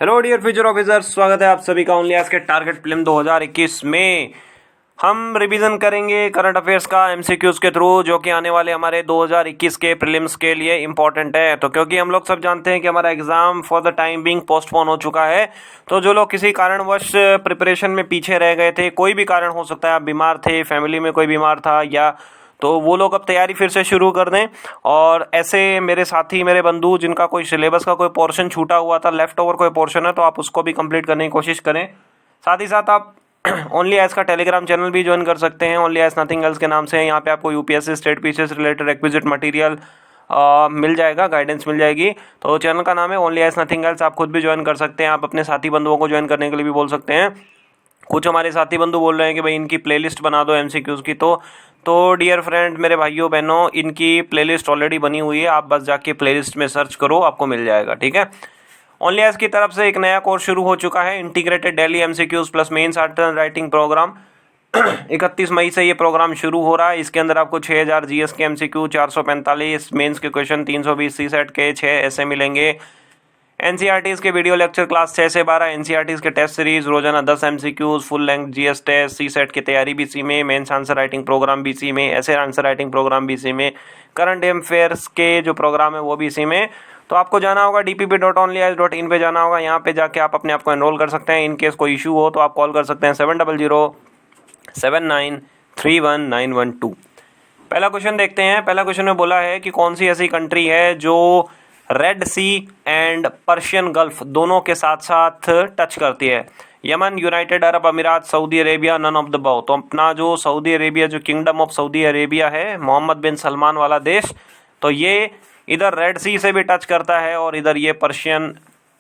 Hello dear future officers, स्वागत है आप सभी का ओनली आज के टारगेट प्रीलिम 2021 में। हम रिवीजन करेंगे करंट अफेयर्स का एमसीक्यूज के थ्रू, जो कि आने वाले हमारे 2021 के प्रीलिम्स के लिए इंपॉर्टेंट है। तो क्योंकि हम लोग सब जानते हैं कि हमारा exam for the time being postpone हो चुका है, तो जो लोग किसी कारणवश प्रिपरेशन में पीछे रह गए थे, कोई भी कारण हो सकता है, आप बीमार थे, फैमिली में कोई बीमार था, या तो वो लोग अब तैयारी फिर से शुरू कर दें। और ऐसे मेरे साथी, मेरे बंधु जिनका कोई सिलेबस का कोई पोर्शन छूटा हुआ था, लेफ्ट ओवर कोई पोर्शन है, तो आप उसको भी कंप्लीट करने की कोशिश करें। साथ ही साथ आप ओनली एज का टेलीग्राम चैनल भी ज्वाइन कर सकते हैं, ओनली एज नथिंग एल्स के नाम से। यहाँ पे आपको UPSC state PCS related requisite material मिल जाएगा, गाइडेंस मिल जाएगी। तो चैनल का नाम है ओनली एज नथिंग एल्स। आप खुद भी ज्वाइन कर सकते हैं, आप अपने साथी बंधुओं को ज्वाइन करने के लिए भी बोल सकते हैं। कुछ हमारे साथी बंधु बोल रहे हैं कि भाई इनकी प्लेलिस्ट बना दो एमसीक्यूज की, तो डियर फ्रेंड, मेरे भाइयों बहनों, इनकी प्लेलिस्ट ऑलरेडी बनी हुई है। आप बस जाके प्लेलिस्ट में सर्च करो, आपको मिल जाएगा, ठीक है। ओनली एज की तरफ से एक नया कोर्स शुरू हो चुका है, integrated daily MCQs plus mains article writing program. 31 मई से ये प्रोग्राम शुरू हो रहा है। इसके अंदर आपको 6000 जीएस के एमसीक्यू, 445 मेंस के क्वेश्चन, 320 सीसेट के 6 ऐसे मिलेंगे। एनसीईआरटीज़ के वीडियो लेक्चर क्लास 6 से 12, एनसीईआरटीज़ के टेस्ट सीरीज, रोजाना 10 MCQs, full length GS test, CSAT की तैयारी बीसी में, mains answer writing program BC में, ऐसे आंसर राइटिंग प्रोग्राम बीसी में, करंट अफेयर्स के जो प्रोग्राम है वो बीसी में। तो आपको जाना होगा dpp.onlyas.in पे जाना होगा। यहाँ पे जाके आप अपने आप को एनरोल कर सकते हैं। इन केस कोई इशू हो तो आप कॉल कर सकते हैं 7007931912। पहला क्वेश्चन देखते हैं। पहला क्वेश्चन में बोला है कि कौन सी ऐसी कंट्री है जो Red Sea and Persian Gulf दोनों के साथ साथ टच करती है। Yemen, United Arab Emirates, Saudi Arabia, none of the above. तो अपना जो सऊदी अरेबिया, जो किंगडम ऑफ सऊदी अरेबिया है, मोहम्मद बिन सलमान वाला देश, तो ये इधर रेड सी से भी टच करता है और इधर ये पर्शियन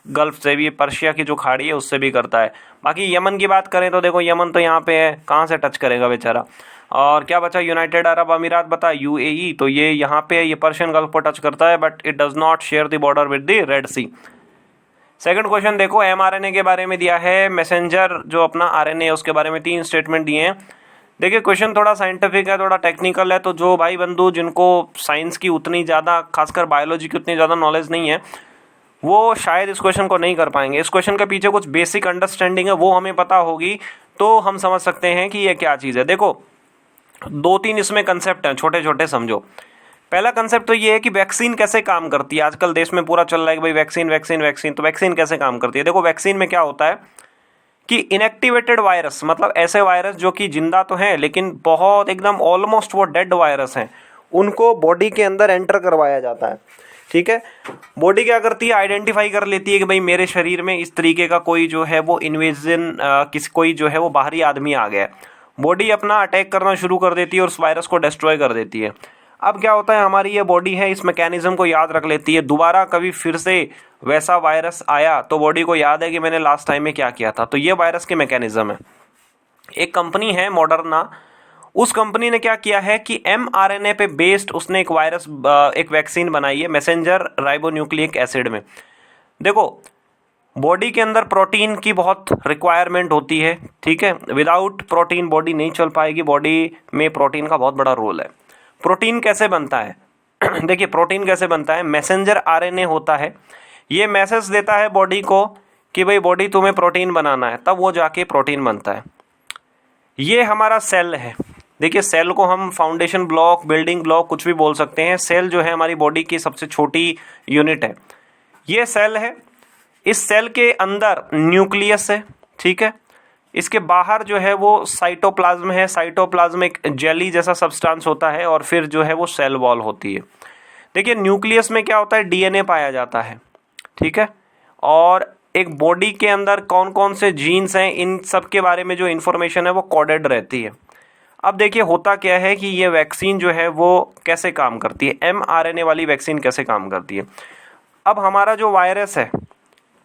गल्फ से भी, पर्शिया की जो खाड़ी है उससे भी करता है। बाकी यमन की बात करें तो देखो, यमन तो यहाँ पे है, कहाँ से टच करेगा बेचारा। और क्या बचा, यूनाइटेड अरब अमीरात बता, यूएई, तो ये यहाँ पे ये पर्शियन गल्फ को टच करता है, but it does not share the border with the Red Sea. Second question देखो, एमआरएनए के बारे में दिया है, मैसेंजर जो अपना आरएनए है उसके बारे में 3 स्टेटमेंट दिए हैं। देखिए क्वेश्चन थोड़ा साइंटिफिक है, थोड़ा टेक्निकल है, तो जो भाई बंधु जिनको साइंस की उतनी ज़्यादा, खासकर बायोलॉजी की उतनी ज़्यादा नॉलेज नहीं है, वो शायद इस क्वेश्चन को नहीं कर पाएंगे। इस क्वेश्चन के पीछे कुछ बेसिक अंडरस्टैंडिंग है, वो हमें पता होगी तो हम समझ सकते हैं कि ये क्या चीज़ है। देखो 2-3 इसमें कंसेप्ट हैं, छोटे छोटे समझो। पहला कंसेप्ट तो ये है कि वैक्सीन कैसे काम करती है। आजकल देश में पूरा चल रहा है कि भाई वैक्सीन वैक्सीन वैक्सीन, तो वैक्सीन कैसे काम करती है। देखो वैक्सीन में क्या होता है कि इनएक्टिवेटेड वायरस, मतलब ऐसे वायरस जो कि जिंदा तो हैं लेकिन बहुत एकदम ऑलमोस्ट वो डेड वायरस हैं, उनको बॉडी के अंदर एंटर करवाया जाता है, ठीक है। बॉडी क्या करती है, आइडेंटिफाई कर लेती है कि भाई मेरे शरीर में इस तरीके का कोई जो है वो इन्वेजन, कोई जो है वो बाहरी आदमी आ गया। बॉडी अपना अटैक करना शुरू कर देती है और उस वायरस को डिस्ट्रॉय कर देती है। अब क्या होता है, हमारी ये बॉडी है, इस मैकेनिज्म को याद रख लेती है। दोबारा कभी फिर से वैसा वायरस आया तो बॉडी को याद है कि मैंने लास्ट टाइम में क्या किया था। तो ये वायरस की मैकेनिज्म है। एक कंपनी है मॉडर्ना, उस कंपनी ने क्या किया है कि mRNA पे बेस्ड उसने एक वायरस, एक वैक्सीन बनाई है, मैसेंजर राइबोन्यूक्लिक एसिड में। देखो बॉडी के अंदर प्रोटीन की बहुत रिक्वायरमेंट होती है, ठीक है। विदाउट प्रोटीन बॉडी नहीं चल पाएगी, बॉडी में प्रोटीन का बहुत बड़ा रोल है। प्रोटीन कैसे बनता है देखिए प्रोटीन कैसे बनता है, मैसेंजर आरएनए होता है, ये मैसेज देता है बॉडी को कि भाई बॉडी तुम्हें प्रोटीन बनाना है, तब वो जाके प्रोटीन बनता है। ये हमारा सेल है। देखिए सेल को हम फाउंडेशन ब्लॉक, बिल्डिंग ब्लॉक कुछ भी बोल सकते हैं। सेल जो है हमारी बॉडी की सबसे छोटी यूनिट है। ये सेल है, इस सेल के अंदर न्यूक्लियस है, ठीक है। इसके बाहर जो है वो साइटोप्लाज्म है, साइटोप्लाज्म एक जेली जैसा सब्सटेंस होता है, और फिर जो है वो सेल वॉल होती है। देखिए न्यूक्लियस में क्या होता है, डीएनए पाया जाता है, ठीक है। और एक बॉडी के अंदर कौन कौन से जीन्स हैं, इन सब के बारे में जो इन्फॉर्मेशन है वो कोडेड रहती है। अब देखिए होता क्या है कि ये वैक्सीन जो है वो कैसे काम करती है, mRNA वाली वैक्सीन कैसे काम करती है। अब हमारा जो वायरस है,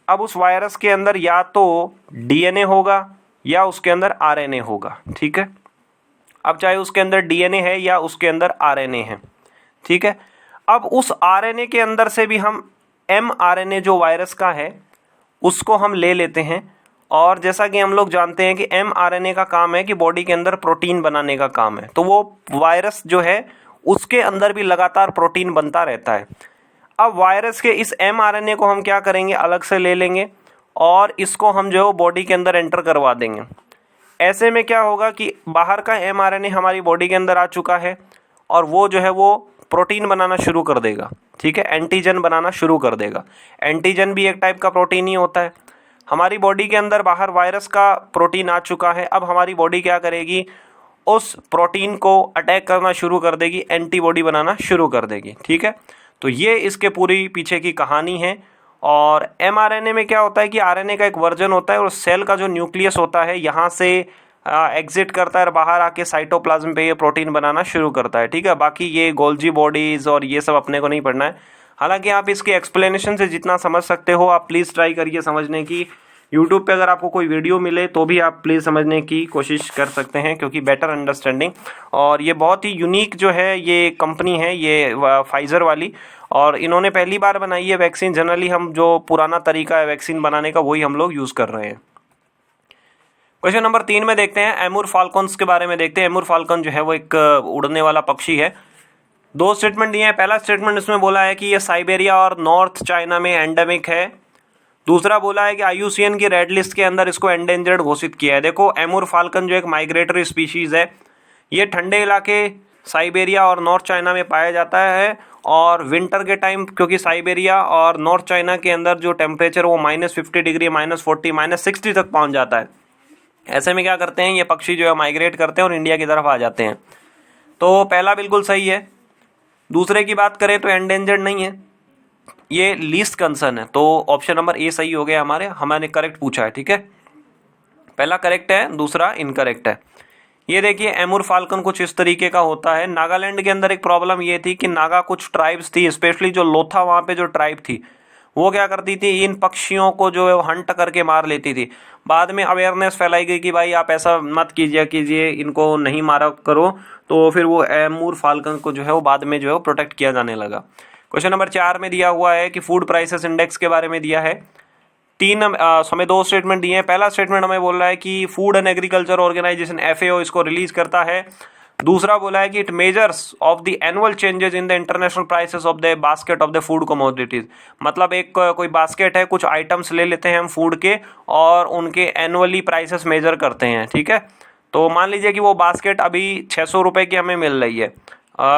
अब उस वायरस के अंदर या तो डीएनए होगा या उसके अंदर आरएनए होगा, ठीक है। अब चाहे उसके अंदर डीएनए है या उसके अंदर आरएनए है, ठीक है। अब उस आरएनए के अंदर से भी हम mRNA जो वायरस का है उसको हम ले लेते हैं, और जैसा कि हम लोग जानते हैं कि mRNA का काम है कि बॉडी के अंदर प्रोटीन बनाने का काम है, तो वो वायरस जो है उसके अंदर भी लगातार प्रोटीन बनता रहता है। अब वायरस के इस mRNA को हम क्या करेंगे, अलग से ले लेंगे और इसको हम जो है बॉडी के अंदर एंटर करवा देंगे। ऐसे में क्या होगा कि बाहर का mRNA हमारी बॉडी के अंदर आ चुका है और वो जो है वो प्रोटीन बनाना शुरू कर देगा, ठीक है, एंटीजन बनाना शुरू कर देगा। एंटीजन भी एक टाइप का प्रोटीन ही होता है। हमारी बॉडी के अंदर बाहर वायरस का प्रोटीन आ चुका है, अब हमारी बॉडी क्या करेगी, उस प्रोटीन को अटैक करना शुरू कर देगी, एंटीबॉडी बनाना शुरू कर देगी, ठीक है। तो ये इसके पूरी पीछे की कहानी है। और mRNA में क्या होता है कि RNA का एक वर्जन होता है और सेल का जो न्यूक्लियस होता है यहाँ से एग्जिट करता है और बाहर आके साइटोप्लाज्म पे ये प्रोटीन बनाना शुरू करता है, ठीक है। बाकी ये गोल्जी बॉडीज़ और ये सब अपने को नहीं पढ़ना है। हालांकि आप इसके एक्सप्लेनेशन से जितना समझ सकते हो आप प्लीज़ ट्राई करिए समझने की। यूट्यूब पे अगर आपको कोई वीडियो मिले तो भी आप प्लीज़ समझने की कोशिश कर सकते हैं, क्योंकि बेटर अंडरस्टैंडिंग। और ये बहुत ही यूनिक जो है ये कंपनी है, ये फाइज़र वाली, और इन्होंने पहली बार बनाई है वैक्सीन। जनरली हम जो पुराना तरीका है वैक्सीन बनाने का वही हम लोग यूज़ कर रहे हैं। क्वेश्चन नंबर 3 में देखते हैं, एमूर फाल्कन्स के बारे में देखते हैं। एमूर फाल्कन जो है वो एक उड़ने वाला पक्षी है। 2 स्टेटमेंट दिए हैं। पहला स्टेटमेंट इसमें बोला है कि ये साइबेरिया और नॉर्थ चाइना में एंडेमिक है। दूसरा बोला है कि IUCN की रेड लिस्ट के अंदर इसको एंडेंजर्ड घोषित किया है। देखो, एमूर फाल्कन जो एक माइग्रेटरी स्पीशीज़ है, ये ठंडे इलाके साइबेरिया और नॉर्थ चाइना में पाया जाता है। और विंटर के टाइम क्योंकि साइबेरिया और नॉर्थ चाइना के अंदर जो टेम्परेचर वो -50 डिग्री, -40, -60 तक पहुंच जाता है। ऐसे में क्या करते हैं ये पक्षी जो है माइग्रेट करते हैं और इंडिया की तरफ आ जाते हैं। तो पहला बिल्कुल सही है। दूसरे की बात करें तो एंडेंजर्ड नहीं है, ये लीस्ट कंसर्न है। तो ऑप्शन नंबर ए सही हो गया हमने करेक्ट पूछा है, ठीक है। पहला करेक्ट है, दूसरा इनकरेक्ट है। ये देखिए, एमूर फाल्कन कुछ इस तरीके का होता है। नागालैंड के अंदर एक प्रॉब्लम ये थी कि नागा कुछ ट्राइब्स थी, स्पेशली जो लोथा वहाँ पे जो ट्राइब थी वो क्या करती थी, इन पक्षियों को जो है वो हंट करके मार लेती थी। बाद में अवेयरनेस फैलाई गई कि भाई आप ऐसा मत कीजिए, इनको नहीं मारा करो। तो फिर वो एमूर फाल्कन को जो है वो बाद में जो है वो प्रोटेक्ट किया जाने लगा। क्वेश्चन नंबर 4 में दिया हुआ है कि फूड प्राइसेस इंडेक्स के बारे में दिया है। हमें 2 स्टेटमेंट दिए हैं। पहला स्टेटमेंट हमें बोल रहा है कि food and agriculture organization FAO इसको रिलीज करता है। दूसरा बोला है कि it measures of the annual changes in the international prices of the basket of the food commodities. मतलब एक कोई बास्केट है, कुछ आइटम्स ले लेते हैं हम फूड के और उनके एनुअली प्राइसेस मेजर करते हैं, ठीक है। तो मान लीजिए कि वो बास्केट अभी 600 रुपये की हमें मिल रही है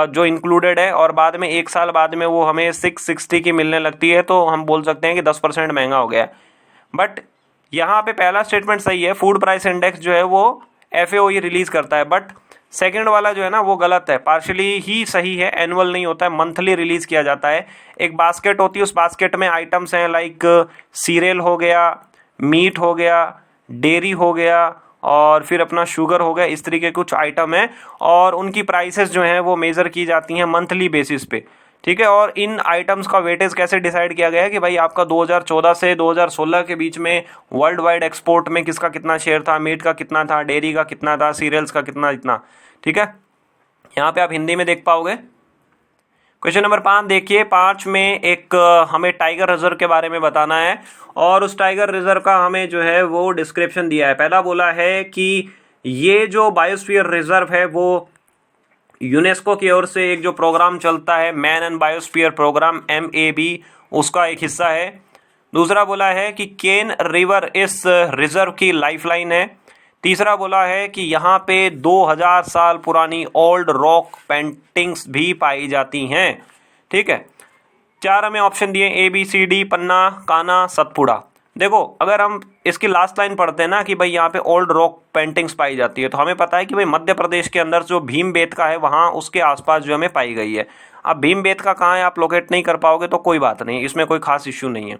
जो इंक्लूडेड है, और बाद में 1 साल बाद में वो हमें 660 की मिलने लगती है, तो हम बोल सकते हैं कि 10% महंगा हो गया है। बट यहाँ पे पहला स्टेटमेंट सही है, फूड प्राइस इंडेक्स जो है वो FAO ही रिलीज करता है। बट सेकंड वाला जो है ना वो गलत है, पार्शली ही सही है। एनुअल नहीं होता है, मंथली रिलीज किया जाता है। एक बास्केट होती है, उस बास्केट में आइटम्स हैं लाइक सीरियल हो गया, मीट हो गया, डेयरी हो गया और फिर अपना शुगर हो गया, इस तरीके कुछ आइटम है और उनकी प्राइसेस जो हैं वो मेज़र की जाती हैं मंथली बेसिस पे, ठीक है। और इन आइटम्स का वेटेज कैसे डिसाइड किया गया है कि भाई आपका 2014 से 2016 के बीच में वर्ल्ड वाइड एक्सपोर्ट में किसका कितना शेयर था, मीट का कितना था, डेयरी का कितना था, सीरियल्स का कितना, इतना, ठीक है। यहाँ पे आप हिंदी में देख पाओगे। क्वेश्चन नंबर 5 देखिए। 5 में एक हमें टाइगर रिजर्व के बारे में बताना है और उस टाइगर रिजर्व का हमें जो है वो डिस्क्रिप्शन दिया है। पहला बोला है कि ये जो बायोस्फीयर रिजर्व है वो यूनेस्को की ओर से एक जो प्रोग्राम चलता है man and biosphere program MAB, उसका एक हिस्सा है। दूसरा बोला है कि केन रिवर इस रिजर्व की लाइफलाइन है। तीसरा बोला है कि यहाँ पे 2000 साल पुरानी ओल्ड रॉक पेंटिंग्स भी पाई जाती हैं, ठीक है। 4 हमें ऑप्शन दिए ABCD, पन्ना, काना, सतपुड़ा। देखो, अगर हम इसकी लास्ट लाइन पढ़ते हैं ना कि भाई यहाँ पे ओल्ड रॉक पेंटिंग्स पाई जाती है, तो हमें पता है कि भाई मध्य प्रदेश के अंदर जो भीमबेटका है वहाँ उसके आसपास जो हमें पाई गई है। अब भीमबेटका कहाँ है आप लोकेट नहीं कर पाओगे तो कोई बात नहीं, इसमें कोई खास इश्यू नहीं है।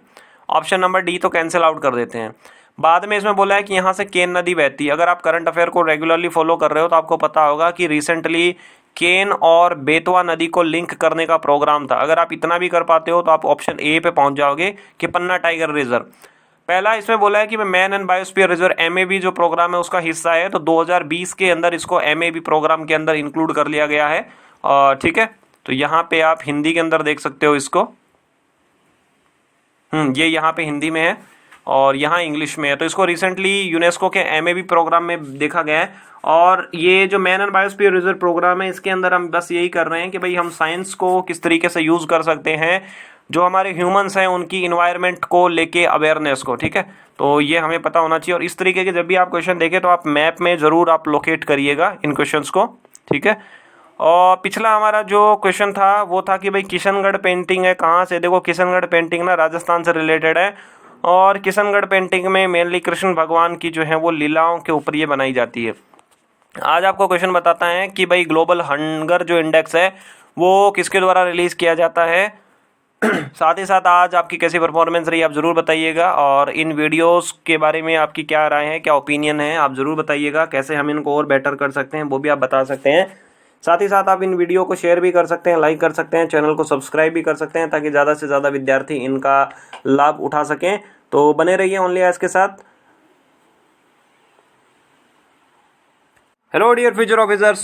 ऑप्शन नंबर डी तो कैंसिल आउट कर देते हैं। बाद में इसमें बोला है कि यहाँ से केन नदी बहती है। अगर आप करंट अफेयर को रेगुलरली फॉलो कर रहे हो तो आपको पता होगा कि रिसेंटली केन और बेतवा नदी को लिंक करने का प्रोग्राम था। अगर आप इतना भी कर पाते हो तो आप ऑप्शन ए पे पहुंच जाओगे कि पन्ना टाइगर रिजर्व। पहला इसमें बोला है कि man and biosphere reserve MAB जो प्रोग्राम है उसका हिस्सा है, तो 2020 के अंदर इसको MAB प्रोग्राम के अंदर इंक्लूड कर लिया गया है, ठीक है। तो यहाँ पे आप हिंदी के अंदर देख सकते हो इसको, ये यहाँ पे हिंदी में है और यहाँ इंग्लिश में है। तो इसको रिसेंटली यूनेस्को के MAB प्रोग्राम में देखा गया है। और ये जो man and biosphere reserve program है इसके अंदर हम बस यही कर रहे हैं कि भाई हम साइंस को किस तरीके से यूज़ कर सकते हैं जो हमारे ह्यूमंस हैं उनकी इन्वायरमेंट को लेके अवेयरनेस को, ठीक है। तो ये हमें पता होना चाहिए और इस तरीके के जब भी आप क्वेश्चन देखें तो आप मैप में ज़रूर आप लोकेट करिएगा इन क्वेश्चंस को, ठीक है। और पिछला हमारा जो क्वेश्चन था वो था कि भाई किशनगढ़ पेंटिंग है कहाँ से। देखो किशनगढ़ पेंटिंग ना राजस्थान से रिलेटेड है और किशनगढ़ पेंटिंग में मेनली कृष्ण भगवान की जो है वो लीलाओं के ऊपर ये बनाई जाती है। आज आपको क्वेश्चन बताता है कि भाई ग्लोबल हंगर जो इंडेक्स है वो किसके द्वारा रिलीज़ किया जाता है। साथ ही साथ आज आपकी कैसी परफॉर्मेंस रही आप ज़रूर बताइएगा और इन वीडियोस के बारे में आपकी क्या राय है, क्या ओपिनियन है, आप ज़रूर बताइएगा। कैसे हम इनको और बेटर कर सकते हैं वो भी आप बता सकते हैं। साथ ही साथ आप इन वीडियो को शेयर भी कर सकते हैं, लाइक कर सकते हैं, चैनल को सब्सक्राइब भी कर सकते हैं ताकि ज़्यादा से ज़्यादा विद्यार्थी इनका लाभ उठा सकें। तो बने रहिए ओनली आज के साथ। Hello dear future officers,